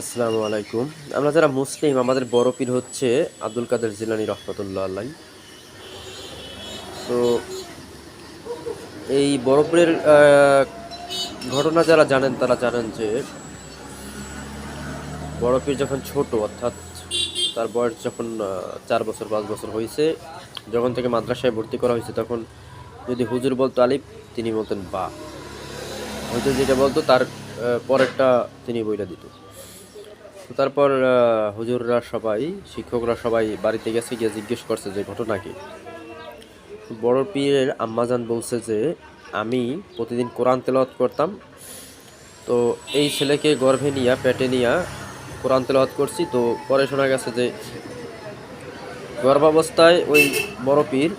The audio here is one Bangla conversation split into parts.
আসসালামু আলাইকুম। আমরা যারা মুসলিম আমাদের বড় পীর হচ্ছে আব্দুল কাদের জিলানী রহমাতুল্লাহ আলাইহ। তো এই বড় পীরের ঘটনা যারা জানেন তারা জানেন যে বড় পীর যখন ছোট অর্থাৎ তার বয়স যখন ৪ বছর ৫ বছর হয়েছে, যখন থেকে মাদ্রাসায় ভর্তি করা হয়েছে তখন যদি হুজুর বলতো আলিফ তিনি বলতেন বা, হুজুর যেটা বলতো তার পরেরটা তিনি বইলা দিত। তো তারপর হুজুররা সবাই শিক্ষকরা সবাই বাড়িতে গেছে, গিয়ে জিজ্ঞেস করছে যে ঘটনা কি। বড় পীরের আম্মাজান বলছে যে আমি প্রতিদিন কোরআন তেলাওয়াত করতাম, তো এই ছেলেকে গর্ভে নিয়ে পেটে নিয়ে কোরআন তেলাওয়াত করছি। তো পরে শোনা গেছে যে গর্ভাবস্থায় ওই বড় পীর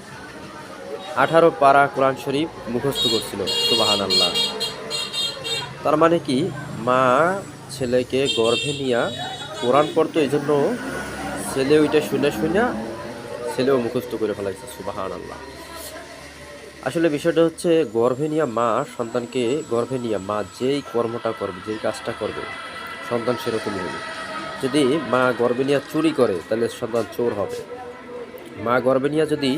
18 পারা কোরআন শরীফ মুখস্থ করছিল। সুবহানাল্লাহ। তার মানে কি, মা ছেলেকে গর্ভে নিয়ে কোরআন পড়তো, এই জন্য ছেলে ওইটা শুনে শুনে ছেলেও মুখস্থ করে ফেলাইছে। সুবহানাল্লাহ। আসলে বিষয়টা হচ্ছে গর্ভে নিয়ে মা সন্তানকে, গর্ভে নিয়ে মা যেই কর্মটা করবে, যেই কাজটা করবে সন্তান সেরকমই হবে। যদি মা গর্ভে নিয়ে চুরি করে তাহলে সন্তান চোর হবে। মা গর্ভে নিয়ে যদি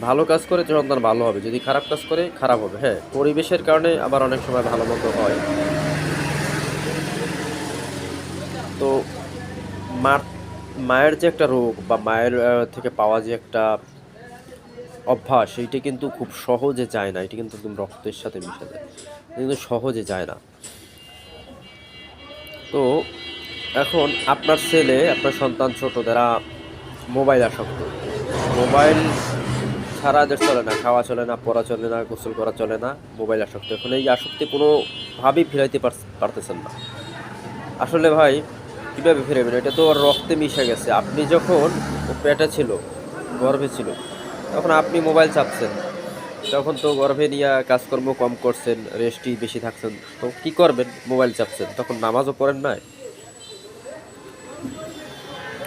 ভালো কাজ করে সন্তান ভালো হবে, যদি খারাপ কাজ করে খারাপ হবে। হ্যাঁ, পরিবেশের কারণে আবার অনেক সময় ভালো মন্দ হয়। তো মার মায়ের যে একটা রোগ বা মায়ের থেকে পাওয়া যে একটা অভ্যাস, এইটা কিন্তু খুব সহজে যায় না। এটা কিন্তু একদম রক্তের সাথে মিশে যায়, কিন্তু সহজে যায় না। তো এখন আপনার ছেলে, আপনার সন্তান ছোট, যারা মোবাইল আসক্ত, মোবাইল ছাড়া এদের চলে না, খাওয়া চলে না, পড়া চলে না, গোসল করা চলে না, মোবাইল আসক্ত। এখন এই আসক্তি কোনোভাবেই ফিরাইতে পারতেছেন না। আসলে ভাই কীভাবে ফিরাবেন? এটা তো ওর রক্তে মিশে গেছে। আপনি যখন ও পেটে ছিল, গর্ভে ছিল, তখন আপনি মোবাইল চাপছেন, তখন তো গর্ভে নিয়ে কাজকর্ম কম করছেন, রেস্টই বেশি থাকছেন। তো কি করবেন? মোবাইল চাপছেন, তখন নামাজও পড়েন নাই,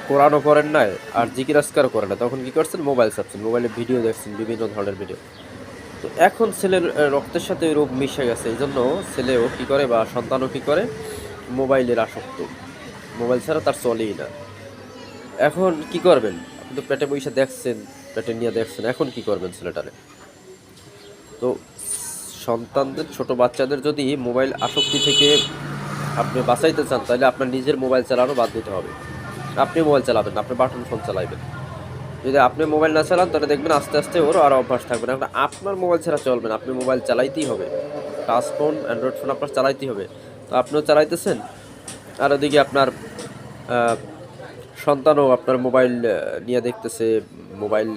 কোরআনও পড়েন নাই, আর জিকির আজকারও করেন না, তখন কি করছেন? মোবাইল চাপছেন, মোবাইলে ভিডিও দেখছেন, বিভিন্ন ধরনের ভিডিও। তো এখন ছেলের রক্তের সাথে ওই রোগ মিশে গেছে, এই জন্য ছেলেও কী করে বা সন্তানও কী করে? মোবাইলের আসক্ত। মোবাইল ছাড়া তার চলেই না। এখন কি করবেন? আপনি তো পেটে বইসা দেখছেন, পেটে নিয়ে দেখছেন, এখন কি করবেন ছেলেটারে? তো সন্তানদের, ছোট বাচ্চাদের যদি মোবাইল আসক্তি থেকে আপনি বাঁচাইতে চান, তাহলে আপনার নিজের মোবাইল চালানো বাদ দিতে হবে। আপনি মোবাইল চালাবেন না, আপনি বাটন ফোন চালাইবেন। যদি আপনি মোবাইল না চালান তাহলে দেখবেন আস্তে আস্তে ওরও আরও অভ্যাস থাকবে না। এখন আপনার মোবাইল ছাড়া চলবে না, আপনি মোবাইল চালাইতেই হবে। টাচ ফোন, অ্যান্ড্রয়েড ফোন আপনার চালাইতেই হবে। তো আপনিও চালাইতেছেন, আর ওদিকে আপনার সন্তানও আপনার মোবাইল নিয়ে দেখতেছে, মোবাইল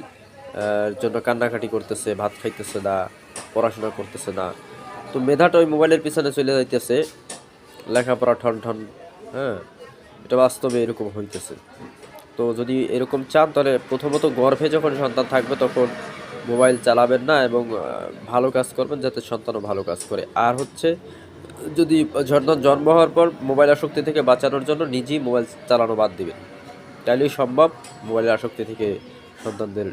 জন্য কান্নাকাটি করতেছে, ভাত খাইতেছে না, পড়াশোনা করতেছে না। তো মেধাটা ওই মোবাইলের পিছনে চলে যাইতেছে, লেখাপড়া ঠন ঠন। হ্যাঁ, এটা বাস্তবে এরকম হইতেছে। তো যদি এরকম চান তাহলে প্রথমত গর্ভে যখন সন্তান থাকবে তখন মোবাইল চালাবেন না, এবং ভালো কাজ করবেন যাতে সন্তানও ভালো কাজ করে। আর হচ্ছে, যদি সন্তান জন্ম হওয়ার পর মোবাইল আসক্তি থেকে বাঁচানোর জন্য নিজেই মোবাইল চালানো বাদ দিবেন, তাইলেই সম্ভব মোবাইলের আসক্তি থেকে সন্তানদের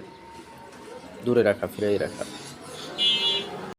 দূরে রাখা, ফিরিয়ে রাখা।